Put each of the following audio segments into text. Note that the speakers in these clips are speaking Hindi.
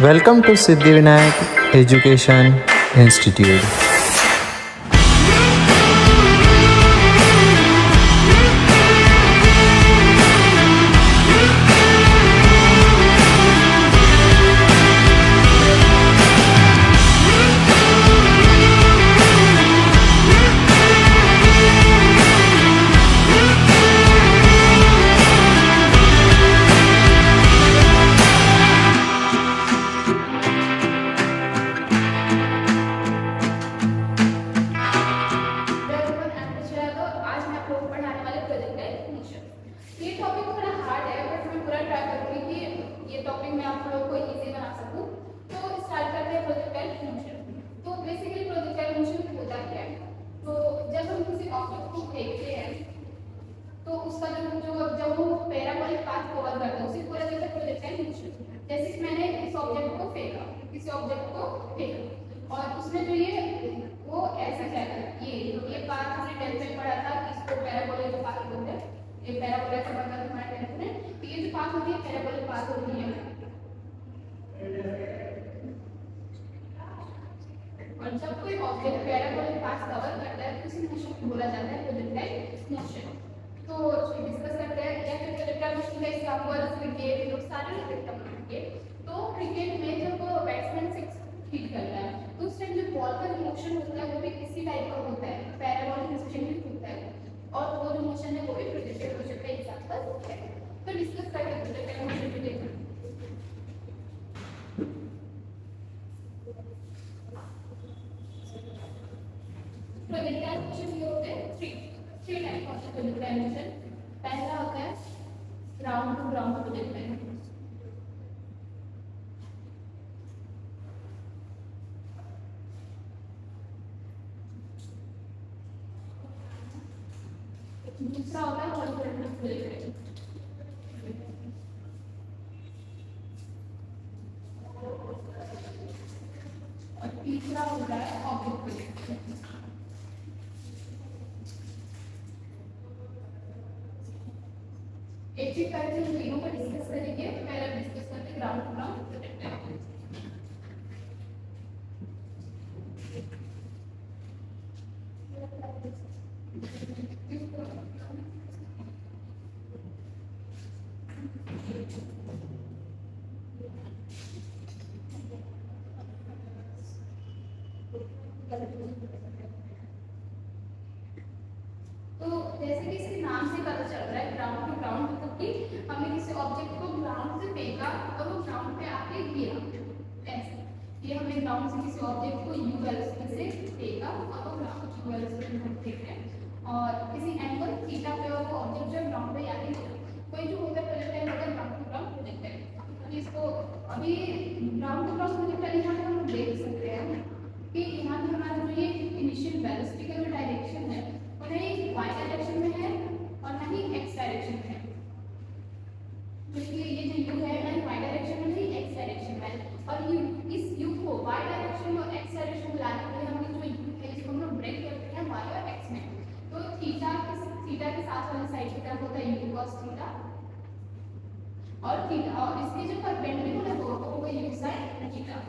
Welcome to Siddhivinayak Education Institute. तो उसका जब वो पैराबोलिक पाथ कवर करता है उसे पूरा कहते हैं प्रोजेक्टाइल मोशन। जैसे कि मैंने इस ऑब्जेक्ट को फेंका, किसी ऑब्जेक्ट को फेंका और उसमें जो ये वो ऐसा जाएगा, ये पाथ हमने 10th में पढ़ा था कि इसको पैराबोलिक पाथ बोलते हैं। ये पैराबोलिक का पढ़ा था हमारे 10th में। तो ये जो पाथ होती है पैराबोलिक पाथ होती है। और जब कोई ऑब्जेक्ट पैराबोलिक पाथ कवर करता है तो उसी मोशन को बोला जाता है प्रोजेक्टाइल मोशन। तो डिस्कस करते हैं या फिर प्रोजेक्टाइल मोशन का एग्जांपल क्रिकेट, लोग सारे क्रिकेट बनाएंगे। तो क्रिकेट में जब बैट्समैन सिक्स हिट करता है तो उस टाइम जो बॉल का जो मोशन होता है वो भी इसी टाइप का होता है, पैराबोलिक मोशन भी होता है और वो जो मोशन है वो भी प्रोजेक्टाइल मोशन का एग्जांपल है। तो डिस्कस करते हैं प्रोजेक्टाइल मोशन को देखते हैं। प्रोजेक्टाइल मोशन ये होते हैं three type of projectile motion. पहला होता है ग्राउंड टू ग्राउंड प्रोजेक्टाइल। दूसरा होता है हॉरिजॉन्टल प्रोजेक्टाइल। और तीसरा होता है ऑब्जेक्ट प्रोजेक्टाइल। एक एक करके इन तीनों को डिस्कस करेंगे। पहले डिस्कस करते हैं ग्राउंड टू ग्राउंड प्रोजेक्टाइल। तो जैसे कि इसके नाम से पता चल रहा है ग्राउंड टू ग्राउंड मतलब कि हमने किसी ऑब्जेक्ट को ग्राउंड से फेंका और वो ग्राउंड पे आके गिरा। ऐसे ये हमने ग्राउंड से किसी ऑब्जेक्ट को यू वेलोसिटी से फेंका और वो ग्राउंड यू वेलोसिटी पे फेंक रहे हैं और किसी एंगल थीटा पे और वो ऑब्जेक्ट जो ग्राउंड पे आके गिरा। कोई जो होता है प्रोजेक्टाइल होता है ग्राउंड टू ग्राउंड प्रोजेक्टाइल। अभी इसको अभी ग्राउंड टू ग्राउंड प्रोजेक्टाइल यहाँ पे हम देख सकते हैं कि यहाँ पे हमारा जो ये इनिशियल वेलोसिटी का जो डायरेक्शन है वो नहीं y डायरेक्शन में है और ना ही x डायरेक्शन में है, क्योंकि ये जो u है ना y डायरेक्शन में नहीं x डायरेक्शन में है। और u इस u को y डायरेक्शन में और x डायरेक्शन में लाने के लिए हम जो u है इसको हम लोग ब्रेक करते हैं y और x में। तो थीटा के साथ वाली साइड की तरफ होता है u cos थीटा और थीटा और इसके जो परपेंडिकुलर होगा u sin थीटा।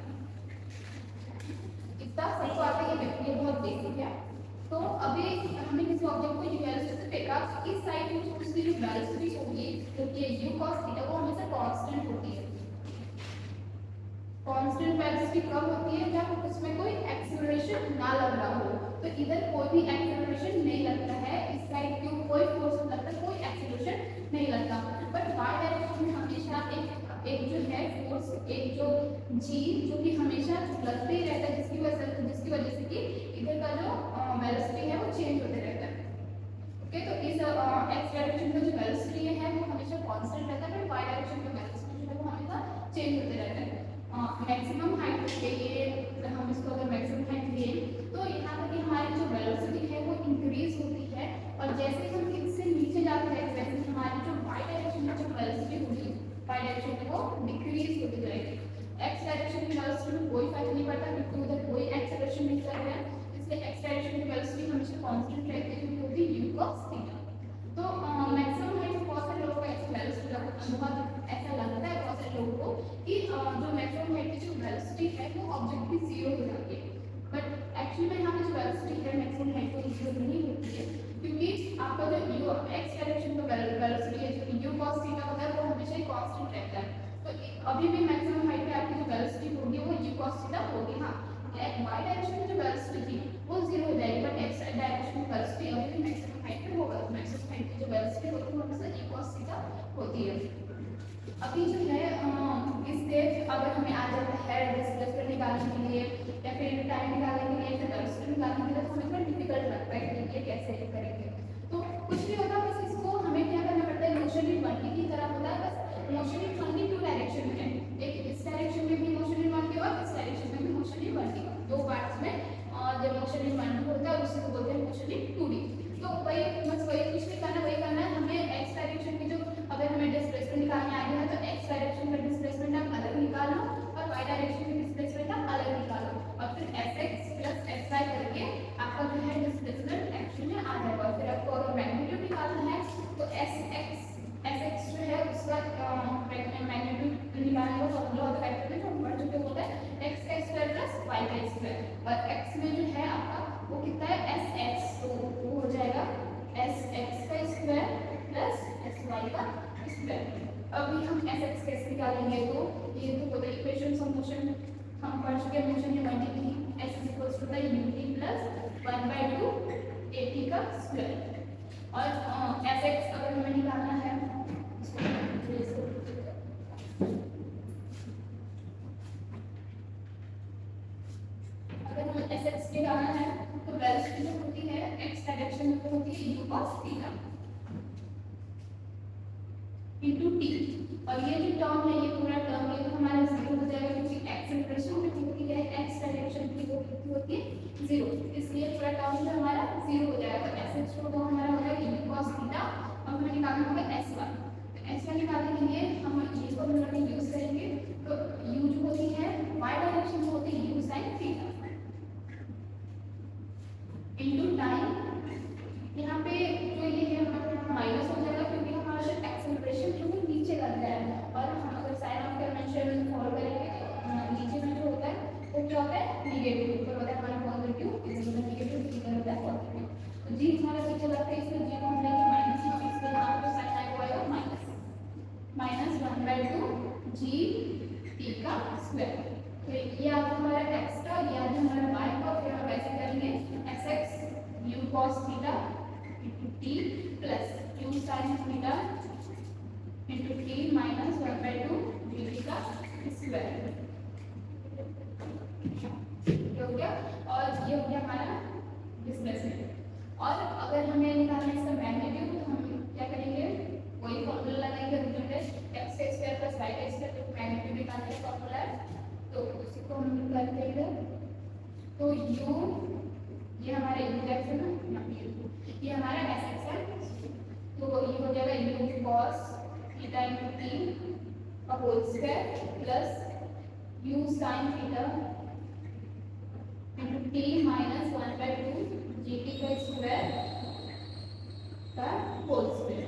इतना सबको आता है, ये बहुत बेसिक है। तो अभी हमने किसी ऑब्जेक्ट को यू वेलोसिटी से फेंका, इस साइड में उसकी जो वेलोसिटी होगी जो कि u cos थीटा वो हमेशा कांस्टेंट होती है। कांस्टेंट वेलोसिटी कब होती है? जब उसमें कोई एक्सीलरेशन ना लग रहा हो। तो इधर कोई भी एक्सीलरेशन नहीं लगता है, इस साइड क्यों कोई फोर्स लगता है, कोई एक्सीलरेशन नहीं लगता। बट y डायरेक्शन में हमेशा एक जो है फोर्स, एक जो g जो कि हमेशा लगते ही रहता है, जिसकी वजह से कि इधर का जो वेलोसिटी है वो चेंज होते रहता है। ओके, तो इस x डायरेक्शन में जो वेलोसिटी है वो हमेशा कांस्टेंट रहता है, y डायरेक्शन में वेलोसिटी जो है वो हमेशा चेंज होते रहता है। मैक्सिमम हाइट के लिए हम इसको अगर मैक्सिमम हाइट लें तो यहाँ पर हमारी जो वेलोसिटी है वो इंक्रीज होती है और जैसे हम इससे नीचे जाते हैं वैसे हमारी जो y डायरेक्शन में जो वेलोसिटी होगी y डायरेक्शन में वो डिक्रीज होती जाएगी। x डायरेक्शन की वेलोसिटी में कोई फर्क नहीं पड़ता क्योंकि उधर कोई एक्सेलरेशन नहीं चल रहा है, इसलिए x डायरेक्शन की वेलोसिटी हमेशा कांस्टेंट रहती है क्योंकि होती है u cos थीटा। तो मैक्सिमम हाइट में बहुत सारे लोगों को वेलोसिटी बहुत ऐसा लगता है बहुत सारे लोगों को कि जो मैक्सिमम हाइट जो वेलोसिटी है वो ऑब्जेक्ट की जीरो हो जाती है। बट एक्चुअली में यहाँ पे जो वेलोसिटी है मैक्सिमम हाइट पर जीरो नहीं होती है, क्योंकि आपका जो यू एक्स डायरेक्शन का वेलोसिटी है जो यू cos थीटा होता है वो हमेशा ही कांस्टेंट रहता है। तो अभी भी मैक्सिमम हाइट पे आपकी जो वेलोसिटी होगी वो यू cos थीटा होगी। हाँ, वाई डायरेक्शन में जो वेलोसिटी थी वो जीरो हो जाएगी, बट एक्स डायरेक्शन में वेलोसिटी अभी भी मैक्सिमम हाइट पे होगा। मैक्सिमम हाइट की जो वेलोसिटी होती है वो हमेशा यू cos थीटा होती है। अभी जो है इससे अगर हमें आ जाता है डिस्प्लेसमेंट निकालने के लिए या फिर टाइम निकालने के लिए या वेलोसिटी निकालने के लिए तो हमें थोड़ा डिफिकल्ट लगता है कि ये कैसे करेंगे। तो कुछ नहीं होता, बस इसको हमें क्या करना पड़ता है, मोशन इन वन की तरह होता है, बस मोशन इन वन की टू डायरेक्शन में है, एक इस डायरेक्शन में भी मोशन इन वन की और इस डायरेक्शन में भी मोशन इन वन की, दो पार्ट्स में जब मोशन इन वन होता है उसी को बोलते हैं मोशन इन टू डी। तो वही बस वही कुछ नहीं करना, वही करना है हमें एक्स डायरेक्शन की जो अगर हमें डिस्प्लेसमेंट निकालने आ गया है तो एक्स डायरेक्शन का डिस्प्लेसमेंट आप अलग निकाल लो और वाई डायरेक्शन का डिस्प्लेसमेंट आप अलग निकाल लो और फिर fx प्लस fy करके आपका जो है डिस्प्लेसमेंट एक्चुअली में आ जाएगा। और फिर आपको अगर मैग्नीट्यूड निकालना है तो sx जो है उसका मैग्नीट्यूड निकालने का फॉर्मूला होता है वेक्टर में जो बढ़ चुके होता है x का स्क्वायर प्लस y का स्क्वायर और x में जो है आपका वो कितना है sx, तो वो हो जाएगा sx का स्क्वायर प्लस sy का स्क्वायर। अभी हम sx कैसे निकालेंगे, तो ये तो होता है इक्वेशंस ऑफ मोशन हम पढ़ चुके हैं, मोशन ह्यूमैनिटी s equals to the ut plus 1/2 at का स्क्वायर। और fx अगर हमें निकालना है अगर हमें sx निकालना है तो वेलोसिटी जो होती है x डायरेक्शन में होती है u cos theta into t, और ये जो टर्म है ये पूरा टर्म ये तो हमारा जीरो हो जाएगा क्योंकि एक्सेलरेशन में होती है x डायरेक्शन की वो होती है जीरो, इसलिए पूरा टर्म जो हमारा जीरो हो जाएगा। तो sx तो हमारा हो जाएगा u cos थीटा और हमें निकालना होगा sy। तो sy निकालने के लिए हम ये को हम यूज करेंगे, तो u जो होती है y डायरेक्शन में होती है u sin theta into time, यहाँ पे जो ये है माइनस हो जाएगा क्योंकि हमारा जो एक्सेलरेशन है वो नीचे लग रहा है और हम अगर साइन ऑफ कन्वेंशन फॉलो करेंगे नीचे में जो होता है वो क्या होता है नेगेटिव, ऊपर होता है हमारा पॉजिटिव, इधर होता है नेगेटिव, इधर होता है पॉजिटिव। तो जी हमारा नीचे लगता है इसमें जी को हम लेंगे माइनस में, इसके यहाँ पे साइन आएगा आएगा माइनस 1/2 जी टी का स्क्वायर। तो ये आ गया हमारा x का, ये आ गया हमारा y का, फिर हम ऐसे करेंगे sx u cos theta into t plus u sin theta into t minus 1/2 dt का स्क्वायर। हो गया, और ये हो गया हमारा डिस्प्लेसमेंट। और अगर हमें निकालना है इसका मैग्नीट्यूड तो हम क्या करेंगे, वही फॉर्मूला लगाएंगे x का स्क्वायर प्लस y का स्क्वायर, तो मैग्नीट्यूड निकालने का फॉर्मूला है तो उसी को हम निकालते हैं इधर। तो u ये हमारा u है ना, ये हमारा sx है, तो ये हो जाएगा u cos theta into t का whole square plus u sin theta into t minus 1/2 gt का स्क्वायर का होल स्क्वायर।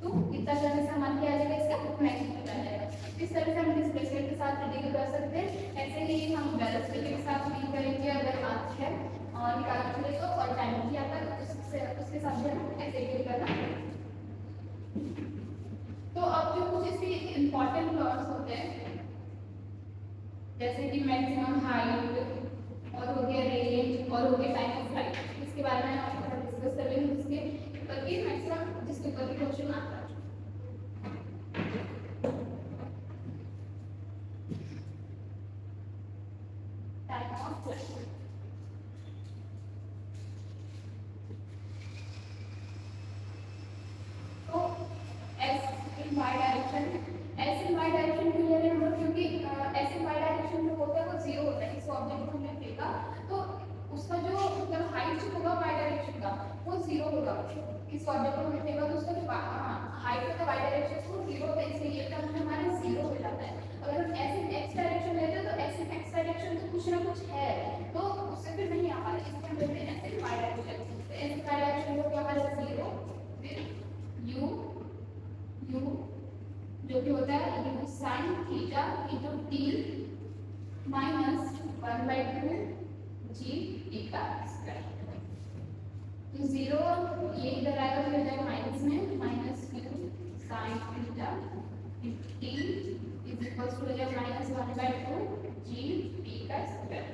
तो इतना करने से हमारा क्या आ जाएगा, इसका मैग्नीट्यूड आ जाएगा। इस तरह से हम डिस्प्लेसमेंट के साथ डील कर सकते हैं, ऐसे ही हम वेलोसिटी के साथ डील करेंगे अगर हाथ है और निकालने के लिए तो, और टाइम भी आता है तो उसके साथ भी हम ऐसे डील करना। तो अब जो कुछ इसके इम्पोर्टेंट लॉज होते हैं जैसे कि मैक्सिमम हाइट और हो गया रेंज और हो गया टाइम ऑफ फ्लाइट, इसके बारे में हम थोड़ा डिस्कस करेंगे, जिसके ऊपर की मैक्सिमम जिसके ऊपर की क्वेश्चन आता है। टाइम ऑफ फ्लाइट, तो s in y direction, s in y direction क्यों ले रहे हैं हम लोग, क्योंकि s in y डायरेक्शन जो होता है वो जीरो होता है। इस ऑब्जेक्ट को हमने फेंका तो उसका जो मतलब हाइट जो होगा y डायरेक्शन का वो जीरो होगा। इस ऑब्जेक्ट को हमने फेंका तो उसका जो हाइट होता है y डायरेक्शन वो जीरो होता है, इसलिए ये टर्म हमारा जीरो हो जाता है। अगर हम s in x डायरेक्शन लेते हैं तो s in x डायरेक्शन तो कुछ ना कुछ है, तो 1/2 जी टी का स्क्वायर। तो 0 ये इधर आएगा तो हो जाएगा माइनस में minus Q sine theta T is equal to हो जाएगा माइनस 1/2 जी टी का स्क्वायर।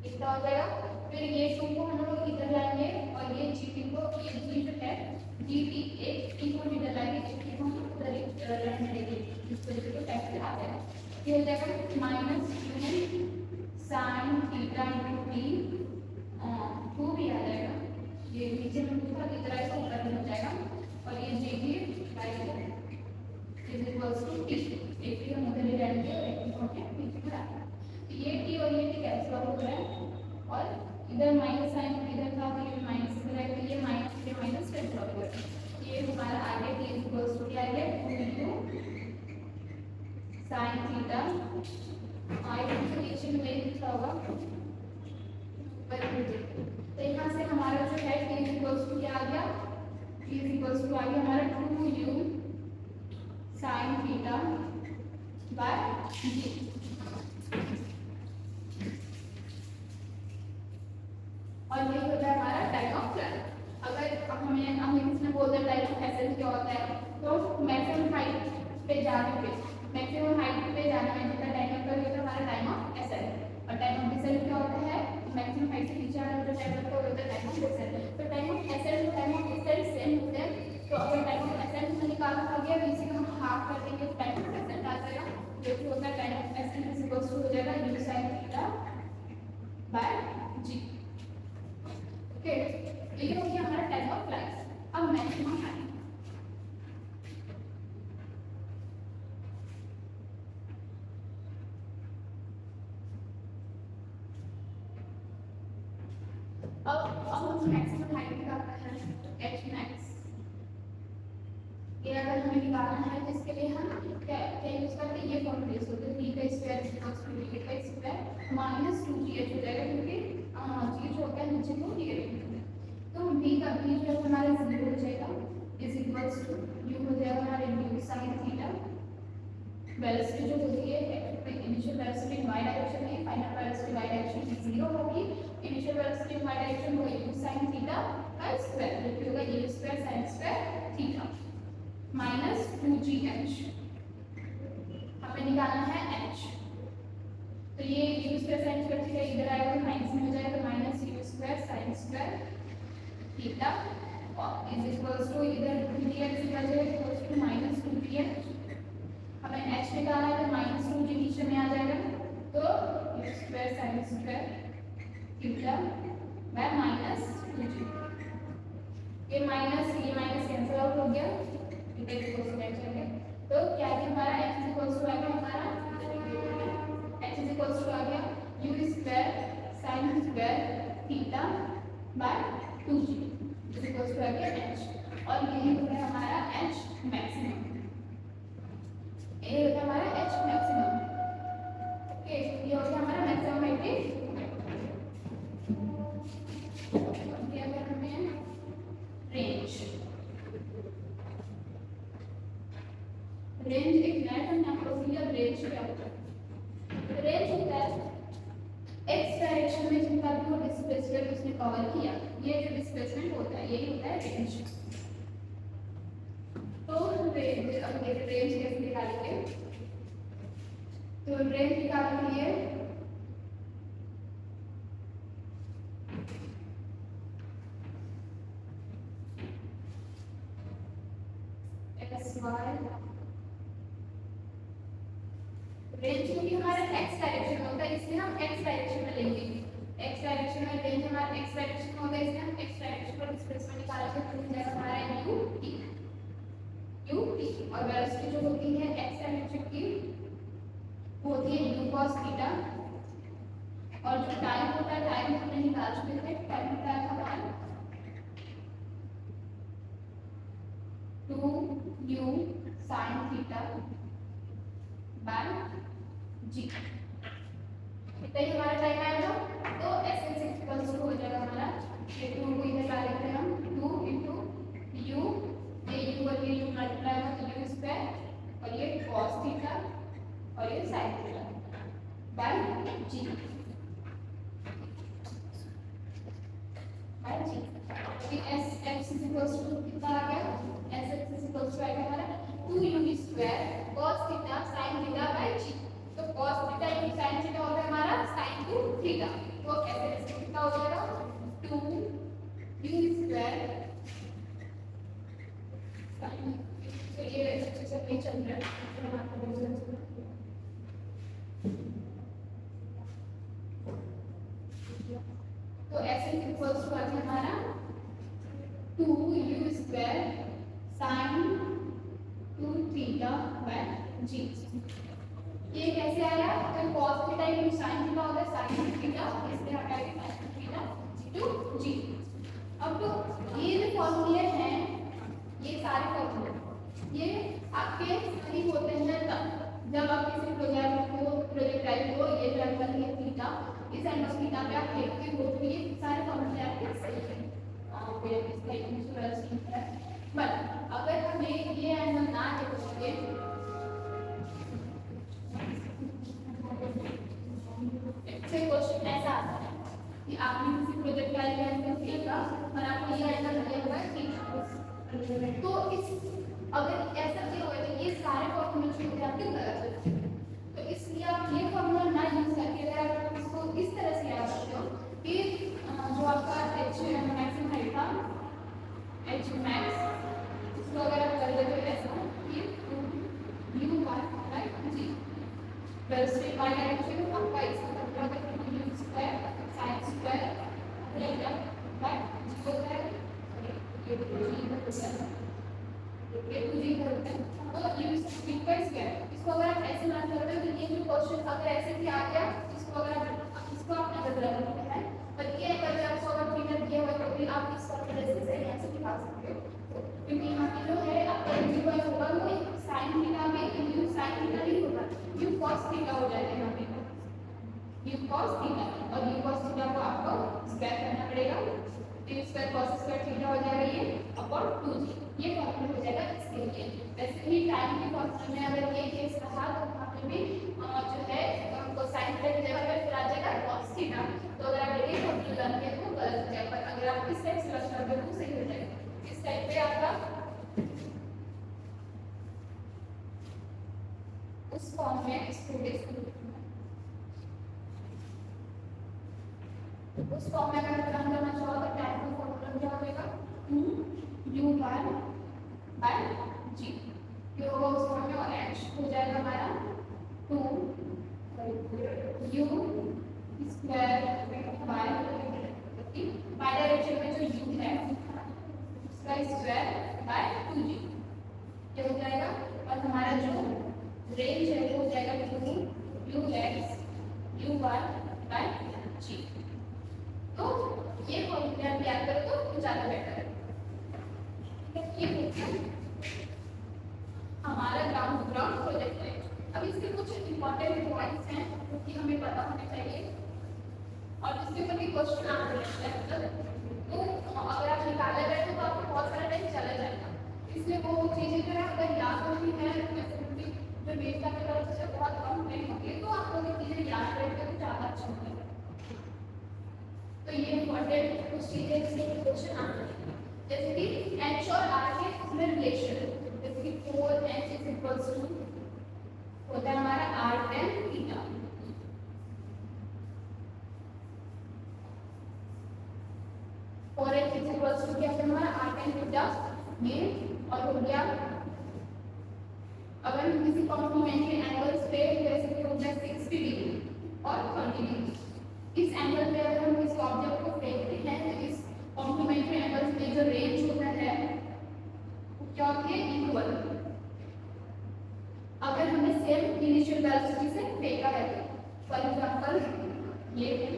इतना हो जाएगा। फिर ये 2 को हम लोग इधर लाएंगे और ये जी टी को ये जी जो है जी टी एक टी को इधर लाएंगे, एक टी को हम उधर रखने देंगे, इस तरीके को टाइप से आ जाएगा। ये हो जाएगा minus Q sine theta into T 2 भी आ जाएगा, ये नीचे में टू था इधर आएगा ऊपर में हो जाएगा और ये G T is equals to T, एक टी हम उधर ले जाएंगे और एक टी को हम नीचे में रखेंगे। तो ये टी और ये टी कैंसिल आउट हो रहा है और इधर माइनस साइन इधर था तो ये माइनस इधर आएगा, ये माइनस से माइनस कैंसिल आउट हो रहा है। ये हमारा आ गया टी इज इक्वल्स टू क्या आ गया 2u साइन थीटा आई नीचे में नहीं लिखा होगा पर तो यहाँ से हमारा जो है टी इज इक्वल्स टू क्या आ गया, टी इज इक्वल्स टू आ गया हमारा 2u साइन थीटा बाय जी। और यही होता है हमारा टाइम ऑफ फ्लाइट। अगर हमें किसी ने बोल दिया टाइम ऑफ एसेंट क्या होता है तो मैक्सिमम हाइट पे जाने पे मैक्सिमम हाइट पे जाने में जितना टाइम लगता है वो हमारा टाइम ऑफ एसेंट। और टाइम ऑफ डिसेंट क्या होता है मैक्सिमम हाइट से नीचे आने में जो टाइम लगता है वो होता है टाइम ऑफ डिसेंट। तो टाइम ऑफ एसेंट और टाइम ऑफ डिसेंट सेम होते हैं। तो अगर टाइम ऑफ एसेंट में निकालना आ गया तो इसी को हम हाफ कर देंगे तो टाइम ऑफ एसेंट आ जाएगा, जो कि होता है time of ascent is equals to हो जाएगा u sin theta by g। Okay, ये हो गया हमारा टाइम ऑफ फ्लाइट। अब मैक्सिमम हाइट अब हम मैक्सिमम हाइट निकालना है h max। ये अगर हमें निकालना है तो इसके लिए हम क्या यूज करते हैं, ये फॉर्मूला यूज करते हैं v का स्क्वायर इक्वल्स टू v का स्क्वायर माइनस 2gh हो जाएगा क्योंकि g जो होता है नीचे को निगेटिव होता है। तो v का v जो है हमारा 0 हो जाएगा इज इक्वल्स टू u हो जाएगा हमारा u sin थीटा। वेलोसिटी जो होती है इनिशियल वेलोसिटी इन y डायरेक्शन में, फाइनल वेलोसिटी y डायरेक्शन में 0 होगी। इनिशियल वेलोसिटी इन y डायरेक्शन में u sin थीटा का स्क्वायर जो कि होगा u square sin square theta minus 2gh। हमें निकालना है h। तो ये u square sin square theta इधर आएगा तो माइनस में हो जाएगा तो minus u square sin square theta और इज इक्वल्स टू इधर 2gh निकल जाएगा इक्वल्स टू माइनस 2gh। हमें h निकालना है तो माइनस 2g नीचे में आ जाएगा तो u square sin square theta bye minus 2g। ये माइनस कैंसिल आउट हो गया थीटा इक्वल्स टू h आ गया। तो क्या है हमारा h इक्वल्स टू आ गया हमारा h इक्वल्स टू आ गया u square sin square theta by 2g equals to आ गया h। और यही हो गया हमारा h मैक्सिमम, ये होता है हमारा h मैक्सिमम। ओके, ये हो गया हमारा मैक्सिमम हाइट। क्या करना है रेंज। रेंज एक नया टर्म आपको दिया, रेंज क्या होता है? रेंज होता है x डायरेक्शन में जिनका भी वो डिस्प्लेसमेंट उसने कवर किया, ये जो डिस्प्लेसमेंट होता है यही होता है रेंज। तो रेंज अब देखिए रेंज कैसे निकालेंगे। तो रेंज निकालने के लिए रेंज क्योंकि हमारा x डायरेक्शन में होता है इसलिए हम x डायरेक्शन में लेंगे। x डायरेक्शन में रेंज हमारा x डायरेक्शन में होता है इसलिए हम x डायरेक्शन पर डिस्प्लेसमेंट निकालेंगे तो हो जाएगा हमारा u t। और वेलोसिटी जो होती है x डायरेक्शन की वो होती है u cos थीटा। और जो टाइम होता है टाइम हमने निकाल चुके थे, टाइम होता है हमारा 2u sin theta by g। इतना ही हमारा टाइम आएगा तो एस इक्वल्स टू हो जाएगा हमारा ये 2 को इधर ला लेते हैं हम 2 into u, ये u और ये u मल्टीप्लाई होगा तो u स्क्वायर और ये cos थीटा और ये sin theta by g। By G. अभी S X is equals to कितना आ गया, S X is equals to आएगा हमारा 2u square cos theta sin theta by G. तो cos theta into sin theta होता है हमारा sin टू थीटा, तो ऐसे ऐसे कितना हो जाएगा 2u स्क्वायर sin, तो ये अच्छे से नहीं चल रहा है। तो ऐसे इक्वल्स टू आ गया हमारा 2u square sin 2 theta by G. ये कैसे आया, तो cos theta into sin theta होता है sin थीटा, इसलिए हटाएंगे sin थीटा टू जी। अब तो ये जो फॉर्मूले हैं, ये सारे फॉर्मूले ये आपके सही होते हैं तब जब आप किसी प्रोजेक्टाइल को ये जो एंगल है थीटा, इस एंगल थीटा पे आप देखते हो तो ये सारे फॉर्मूले आपके सही हैं। फिर इसका इंश्योरेंस है, बट अगर हमें ये एंगल ना देखोगे से क्वेश्चन ऐसा आता है कि आपने किसी प्रोजेक्टाइल का एंगल देखा और आपको ये एंगल दिया हुआ है थीटा, तो इस अगर ऐसा किया हुआ है तो ये सारे फॉर्मूले जो होते हैं आपके गलत होते हैं। तो इसलिए आप ये फॉर्मूला ना यूज करके अगर आप इसको इस तरह से याद रखते हो कि जो आपका h मैक्सिमम हाइट था h मैक्स, इसको अगर आप कर देते हो ऐसा कि 2u by g plus y direction में आपका इसका मतलब है कि u square sin square theta by g होता है, ये जी करते हैं तो u स्क्वायर। इसको अगर आप ऐसे मान करते हो तो ये जो क्वेश्चन अगर ऐसे भी आ गया, इसको अगर आप इसको आपने बदला लिखा है पर ये अगर आपको अगर थीटा दिया हुआ तो भी आप इस फॉर्मूले से ऐसे दिखा सकते हो, क्योंकि यहाँ पे जो है आपका u बाय होगा वो sin थीटा में u sin थीटा नहीं होगा, u cos थीटा हो जाएगा यहाँ पे u cos थीटा, और u cos थीटा को आपको स्क्वायर करना पड़ेगा, तो स्क्वायर cos स्क्वायर थीटा हो जाएगा ये अपॉन 2g, ये फॉर्मूला हो जाएगा इसके लिए। वैसे ही टाइम के फॉर्मूले में अगर ये केस रहा तो वहाँ पे भी जो है कोसाइन थीटा की जगह पर फिर आ जाएगा cos थीटा, तो अगर आप ये फॉर्मूला लगाएंगे तो गलत हो जाएगा, पर अगर आप इस टाइप से रखोगे तो सही हो जाएगा। इस टाइप पे आपका उस फॉर्म में इसको उस फॉर्म में अगर हम करना चाहो तो टाइम का फॉर्मूला क्या हो जाएगा 2u बाय g, ये होगा उस फॉर्म में, और h हो जाएगा हमारा 2u स्क्वायर बाय डायरेक्शन में जो u है उसका स्क्वायर बाय 2g, ये हो जाएगा, और हमारा जो रेंज है वो हो जाएगा 2ux u बाय g। तो ये फॉर्मूला आप याद करो तो ज्यादा बेटर है। ये हमारा ग्राउंड प्रोजेक्ट है। अब इसके कुछ इंपॉर्टेंट पॉइंट्स हैं कि हमें पता होने चाहिए और इसके ऊपर भी क्वेश्चन आने लगता है, तो अगर आप निकाले बैठे तो आपको बहुत सारा टाइम चला जाएगा, इसलिए वो चीज़ें जो है अगर याद होती है जो बेस का तरफ से बहुत कम नहीं होती है, तो आपको ये चीज़ें याद रहेंगे तो ज़्यादा अच्छा होगा। तो ये इम्पोर्टेंट कुछ चीजें जिससे क्वेश्चन आते हैं, जैसे कि h और r के उसमें रिलेशन, जैसे कि 4h इज इक्वल्स टू होता है हमारा r tan theta, 4h is equals to क्या है हमारा r tan थीटा ये, और हो गया अगर हम किसी कॉम्प्लीमेंट्री एंगल्स पे जैसे कि हो गया 60 डिग्री और 30 डिग्री, इस एंगल पे अगर हम किसी ऑब्जेक्ट को फेंकते हैं तो इस कॉम्प्लीमेंट्री एंगल्स में जो रेंज होता है वो क्या होती है इक्वल। अगर हमने सेम इनिशियल वेलोसिटी से फेंका है, फॉर एग्जांपल ये है,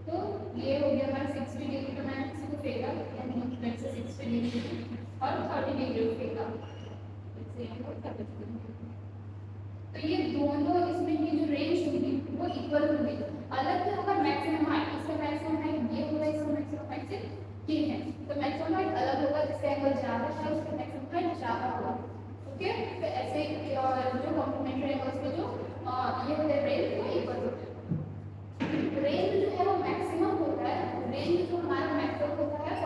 तो ये हो गया हमारा 60 डिग्री पे मैंने किसी को फेंका, यानी लेट्स से 60 डिग्री और 30 डिग्री को फेंका, तो ये दोनों इसमें की जो रेंज होगी वो इक्वल होगी। अलग तो होगा मैक्सिमम हाइट, इसका मैक्सिमम हाइट ये होगा, इसका मैक्सिमम हाइट से ये है, तो मैक्सिमम हाइट अलग होगा, जिससे एंगल ज्यादा है उसका मैक्सिमम हाइट ज्यादा होगा। ओके, तो ऐसे जो कॉम्प्लीमेंट्री एंगल्स पे जो ये होता है रेंज वो इक्वल होता है। रेंज जो है वो मैक्सिमम होता है, रेंज जो हमारा मैक्सिमम होता है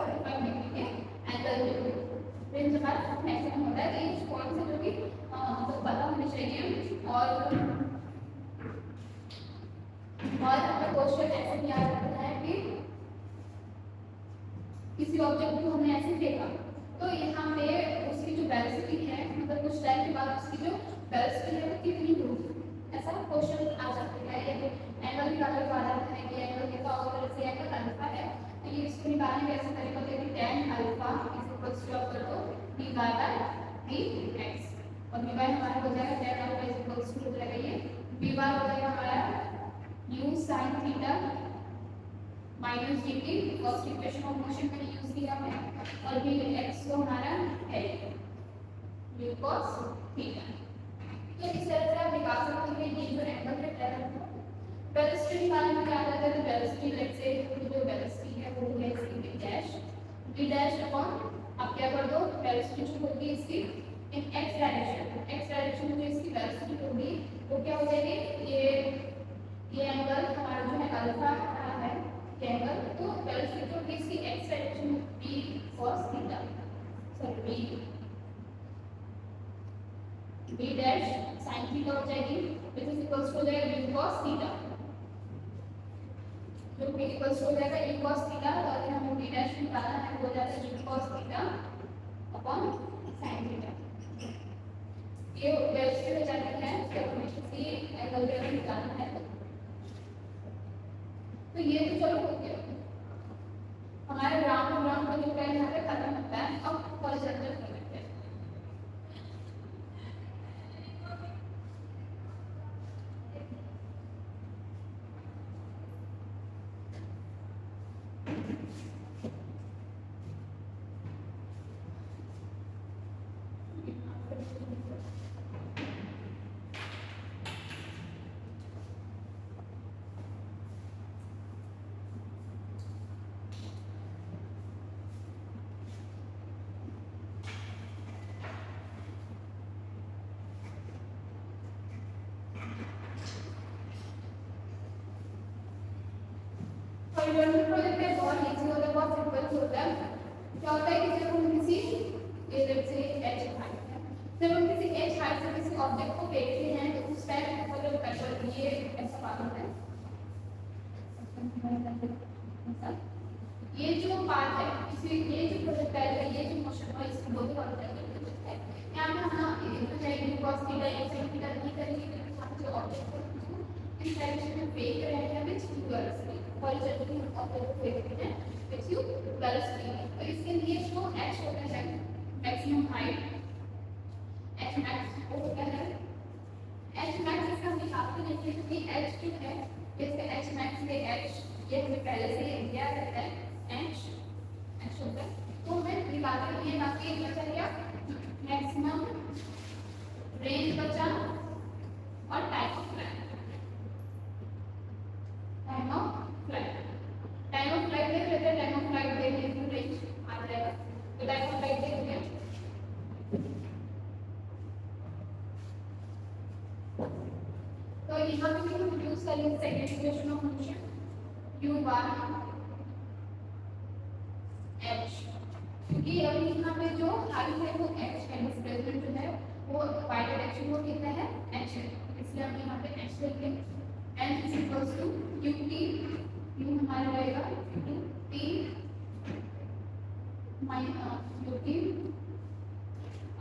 क्वेश्चन ऐसे भी आ जाता है कि किसी ऑब्जेक्ट को हमने ऐसे फेंका तो यहाँ पे उसकी जो वेलोसिटी है मतलब कुछ टाइम के बाद उसकी जो वेलोसिटी है वो कितनी होगी, ऐसा क्वेश्चन आ जाता है। या फिर एंगल निकालने को आ जाता है कि एंगल कितना होगा, जैसे एंगल अल्फा है तो ये इसको निकालने का ऐसा तरीका होता है कि tan alpha is equals to आप कर दो dy बाय dx और dy हमारा हो जाएगा tan alpha is equals to हो जाएगा ये dy हो जाएगा हमारा u sin theta minus dt first equation of motion में यूज किया है और भी x को हमारा है u cos थीटा। तो इस तरह से आप निकाल सकते हैं ये जो एंगल है टेन वेलोसिटी निकालने में क्या आता है तो वेलोसिटी लेट्स से जो वेलोसिटी है वो है इसकी v डैश अपॉन आप क्या कर दो वेलोसिटी जो होगी इसकी इन x डायरेक्शन में जो इसकी वेलोसिटी होगी वो क्या हो जाएगी ये एंगल हमारा जो है अल्फा है एंगल तो वेलोसिटी जो है इसकी x डायरेक्शन में v cos theta sorry v dash sin theta हो जाएगी which is equals to हो जाएगा v cos थीटा जो v equals to हो जाएगा v cos थीटा और अगर हमें v डैश निकालना है वो हो जाता है v cos theta upon sin theta. ये वेलोसिटी हो जाती है जब हमें किसी एंगल पे निकालना है तो ये तो चलो हो गया हमारे ग्राउंड का जो पहले यहाँ पे खत्म होता है। अब हॉरिजॉन्टल कर लेते हैं। हॉरिजॉन्टल प्रोजेक्ट है बहुत इजी होता है बहुत सिंपल होता है। क्या होता है कि जब हम किसी लेट्स से h हाइट है जब हम किसी h हाइट से किसी ऑब्जेक्ट को फेंकते हैं तो उस टाइम मतलब प्रेशर ये ऐसा पार्ट होता है ये जो पार्ट है इसी ये जो प्रोजेक्टाइल है ये जो मोशन है इसको बोलते हैं हॉरिजॉन्टल प्रोजेक्ट है। यहां पे हम जो है u cos थीटा या sin थीटा नहीं करेंगे क्योंकि हम जो ऑब्जेक्ट को इस डायरेक्शन में फेंक रहे हैं विच u वेलोसिटी हॉरिजॉन्टली ऑब्जेक्ट को फेंकते हैं विच u वेलोसिटी। तो इसके लिए जो h होता है मैक्सिमम हाइट h max वो होता है h max इसका हम निकालते नहीं है क्योंकि h जो है इसका h max के h ये हमें पहले से ही दिया रहता है h होता है तो हमें निकालते हैं ये बाकी बचा क्या मैक्सिमम रेंज बचा और टाइम ऑफ फ्लाइट देख लेते हैं। टाइम ऑफ फ्लाइट देख लेते हैं रेंज आ जाएगा तो टाइम ऑफ फ्लाइट देख लिया तो यहाँ पे हम यूज करेंगे second equation of motion u bar h क्योंकि अभी यहाँ पे जो हाइट है वो h है डिस्प्लेसमेंट जो है वो y डायरेक्शन वो कितना है h है इसलिए हम यहाँ पे h लिखेंगे n is equals to ut u हमारा रहेगा ut माइनस ut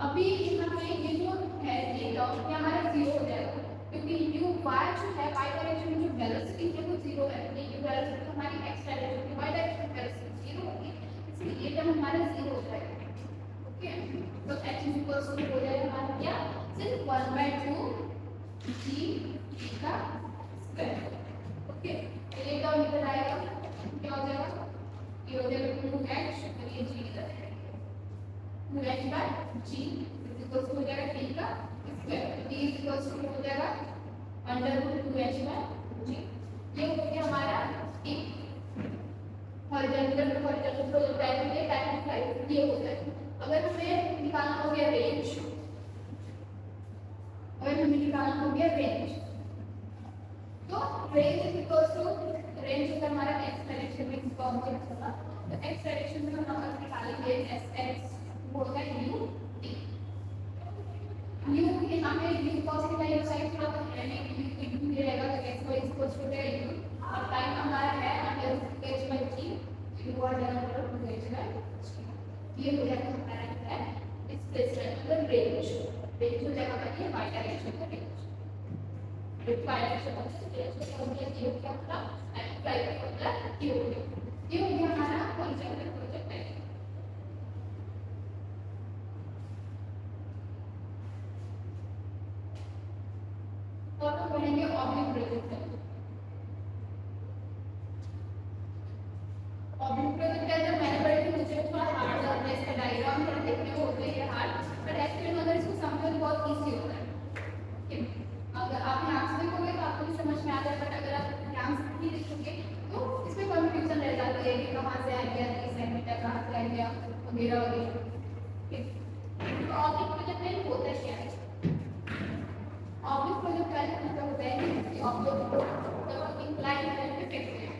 अभी यहाँ पे ये जो है ये टर्म ये हमारा जीरो हो जाएगा क्योंकि u y जो है y डायरेक्शन में जो वेलोसिटी है वो जीरो है ये u वेलोसिटी हमारी x डायरेक्शन में y डायरेक्शन में वेलोसिटी जीरो होगी इसलिए ये टर्म हमारा जीरो हो जाएगा। ओके तो h इज इक्वल्स टू हो जाएगा हमारा क्या सिर्फ 1/2 g का स्क्वायर। ओके ये टर्म इधर आएगा क्या हो जाएगा ये हो जाएगा 2h और ये g इधर है 2h बाय g इक्वल्स हो जाएगा t का स्क्वायर t इक्वल्स हो जाएगा √2h बाय g। ये हो गया हमारा एक हॉरिजॉन्टल प्रोजेक्टाइल के लिए टाइम ऑफ फ्लाइट ये हो जाएगा। अगर हमें निकालना हो गया रेंज तो रेंज इक्वल्स टू रेंज होता है हमारा x डायरेक्शन में इसका ऑब्जेक्ट होगा तो x डायरेक्शन में हम अगर निकालेंगे x होगा u t u यहाँ पे u cos थीटा ये साइड थोड़ा है नहीं u रहेगा तो x y equals to u और टाइम ये हो जाएगा हमारा क्या है डिस्प्लेसमेंट मतलब रेंज हो जाएगा हमारी वाई डायरेक्शन का रेंज वाई डायरेक्शन का रेंज को क्या हो गया ये क्या होगा एप्लाई होगा ये हो गया हमारा हॉरिजॉन्टल प्रोजेक्टाइल। और हम पढ़ेंगे ऑब्लिक प्रोजेक्टाइल। ऑब्लिक प्रोजेक्टाइल जब मैंने पढ़ी थी मुझे थोड़ा हार्ड लग रहा है, इसका डायग्राम थोड़ा देखने में होता है हार्ड, बट एक्चुअली अगर इसको समझो तो बहुत इजी होता है। अगर आप ध्यान से देखोगे तो आपको भी समझ में आ जाएगा, बट अगर आप ध्यान से नहीं देखोगे तो इसमें कंफ्यूजन रह जाती है कि कहाँ से आ गया, किस सेगमेंट कहाँ से आ गया वगैरह वगैरह। तो ऑब्लिक प्रोजेक्टाइल होता है क्या है? ऑब्लिक प्रोजेक्टाइल का मतलब होता है कि ऑब्जेक्ट को जब हम इंक्लाइन लाइन पे फेंकते हैं,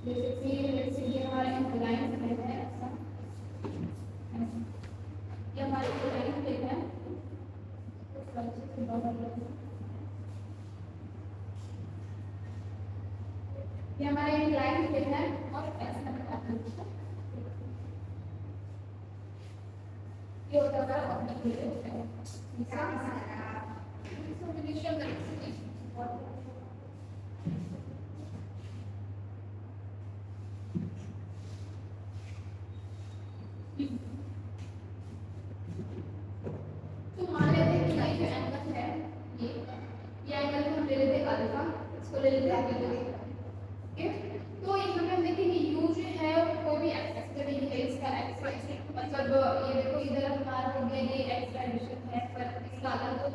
जैसे ये हमारा इंक्लाइन प्लेन है ऐसा, ये हमारा इंक्लाइन प्लेन है, ये हमारा इंक्लाइन प्लेन है और ऐसा ये होता है ऑब्लिक प्रोजेक्टाइल। तो मान लेते हैं कि ये जो एंगल है ये एंगल को हम ले लेते हैं अल्फा, इसको ले लेते हैं बीटा। ओके, तो यहाँ पे हम देखेंगे यू जो है कोई भी एक्स जब ये है इसका एक्स मतलब ये देखो इधर हमारा हो गया ये एक्स डायरेक्शन है, पर इसका अलग तो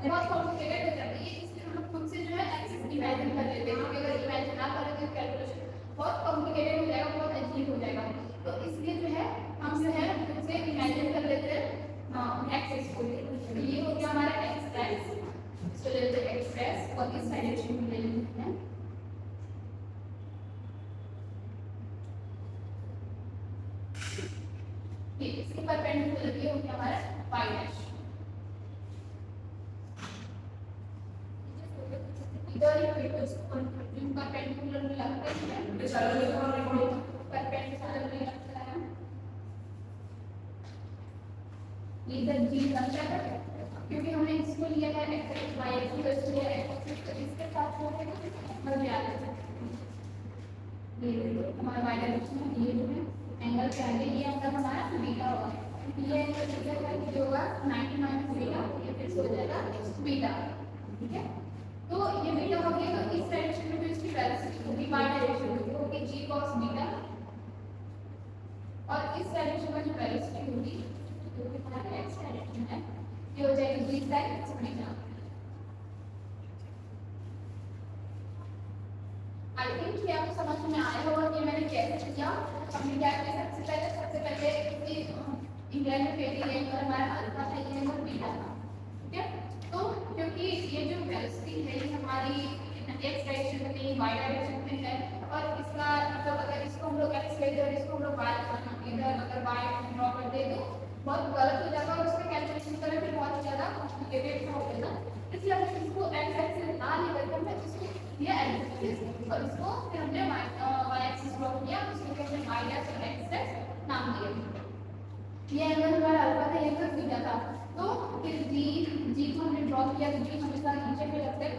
बहुत कॉम्प्लिकेटेड हो जाता है ये, इसलिए हम खुद से जो है एक्सिस इमेजिन कर लेते हैं, क्योंकि अगर इमेजिन ना करें तो कैलकुलेशन बहुत कॉम्प्लिकेटेड हो जाएगा, बहुत अजीब हो जाएगा। तो इसलिए जो है हम जो है खुद से इमेजिन कर लेते हैं एक्सिस को। तो ये हो गया हमारा एक्स एक्स, इसको ले लेते हैं एक्स एक्स और इस डायरेक्शन में ले लेते हैं ये, इसके परपेंडिकुलर ये हो गया हमारा y डैश। इधर ही फिर इसको परपेंडिकुलर में लगता है, परपेंडिकुलर में लगता है इधर जी लग जाता है, क्योंकि हमने इसको लिया है x y एक्सिस तो इसको लिया x तो इसके साथ जो है मर जाएगा ये हमारा y डायरेक्शन है, ये जो है एंगल क्या है ये एंगल हमारा बीटा होगा, ये एंगल बीटा का जो होगा 90 माइनस बीटा, ये फिर से हो जाएगा बीटा। ठीक है, तो ये बीटा हो गया, तो इस डायरेक्शन में जो इसकी वेलोसिटी होगी y डायरेक्शन में वो होगी g cos बीटा, और इस डायरेक्शन में जो वेलोसिटी होगी जो कि हमारा x डायरेक्शन है ये हो जाएगी g sin beta. I think कि आपको समझ में आया होगा कि मैंने कैसे किया। हमने क्या किया, सबसे पहले इंग्लैंड में फेरी है और हमारा अल्फा है ये और बीटा था। ठीक है, तो क्योंकि ये जो वेलोसिटी है ये हमारी एक्स डायरेक्शन में नहीं वाई डायरेक्शन में है, और इसका मतलब अगर इसको हम लोग एक्स ले और इसको हम लोग वाई इधर अगर वाई ड्रॉ कर दे तो बहुत गलत हो जाएगा और उसका कैलकुलेशन करें फिर बहुत ज़्यादा कॉम्प्लिकेटेड हो जाएगा। इसलिए हमने इसको एक्स एक्सिस ना लेकर हमने इसको ये एक्सिस और इसको फिर हमने y एक्सिस ड्रॉ किया, उसको फिर हमने y डैश और x डैश नाम दिया। ये एंगल हमारा अल्फा था, ये एंगल बीटा था, तो फिर g को हमने ड्रॉ किया, तो g हमेशा नीचे पे लगता है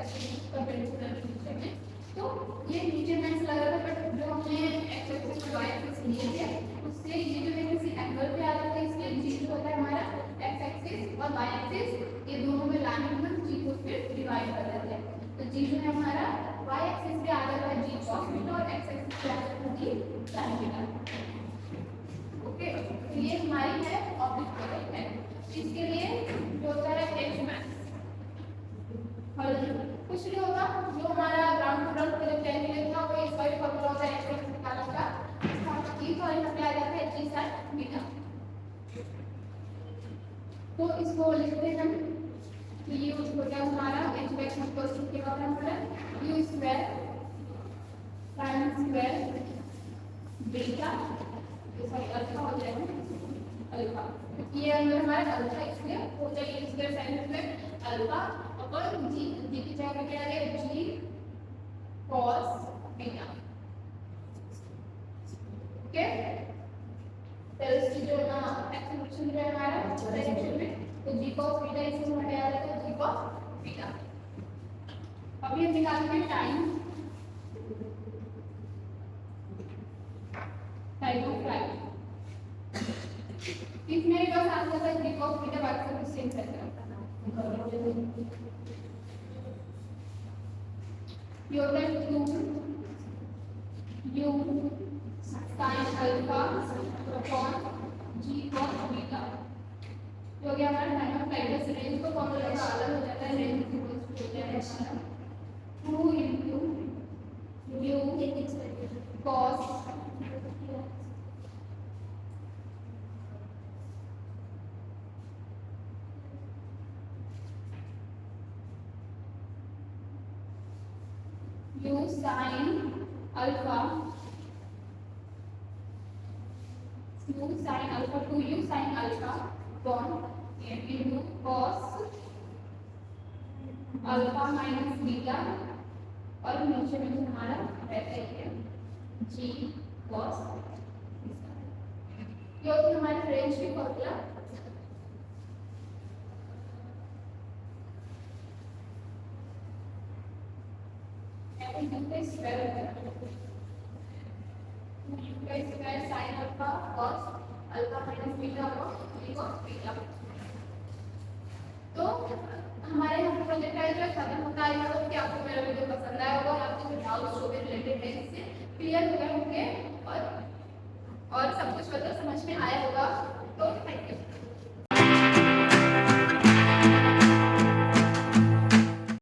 परपेंडिकुलर नीचे में, तो ये नीचे में ऐसा लग रहा था, बट जो हमने x एक्सिस और y एक्सिस लिए थे उससे ये जो है किसी एंगल पे आ जाता है, इसलिए g जो होता है हमारा x एक्सिस और y एक्सिस ये दोनों में लाने में g को फिर डिवाइड कर देते हैं, तो g जो है हमारा y एक्सिस पे आ जाता है g cos बीटा और x एक्सिस पे आ जाता है g sin बीटा। ओके, तो ये हमारी है ऑब्लिक प्रोजेक्टाइल। इसके लिए जो होता है h मैक्स कुछ नहीं होता, जो हमारा ग्राउंड टू ग्राउंड प्रोजेक्टाइल के लिए था वो इस वाली फॉर्मूला होता है h मैक्स निकालने का, इसका मतलब e और यहाँ पे आ जाता है g sin बीटा। तो इसको लिखते हैं हम कि ये हो गया हमारा h मैक्स इक्वल्स टू क्या formula u square sin square beta alpha हो जाएगा अल्फा, ये अंदर हमारा अल्फा इसलिए हो जाएगा इसके साइन में अल्फा और जी की जगह क्या आ गया जी cos बीटा। ओके, टेल्स की जो एक्सप्रेशन जो है हमारा डायरेक्शन में, तो g cos बीटा इसको हटे आ जाएगा g cos बीटा। अभी हम निकालेंगे टाइम ऑफ फ्लाइट। इसमें बस आंसर है g cos बीटा बाकी सब सेम रहेगा। ये होता है 2 u sin alpha upon g cos beta, जो कि हमारा टाइम ऑफ फ्लाइट है। रेंज को फॉर्मूला का अलग हो जाता है, रेंज इक्वल्स टू होता है हमारा 2 into u cos u sin alpha two u sin alpha upon into cos alpha minus beta, और नीचे में जो हमारा रहता है g cos। ये होती है हमारी रेंज की formula. Sine alpha cos alpha minus beta और g cos बीटा। तो हमारे यहाँ प्रोजेक्ट का जो खत्म होता है, तो कि आपको मेरा वीडियो पसंद आया होगा और आपके जो डाउट्स जो भी रिलेटेड है इससे क्लियर हो गए होंगे, और सब कुछ मतलब समझ में आया होगा।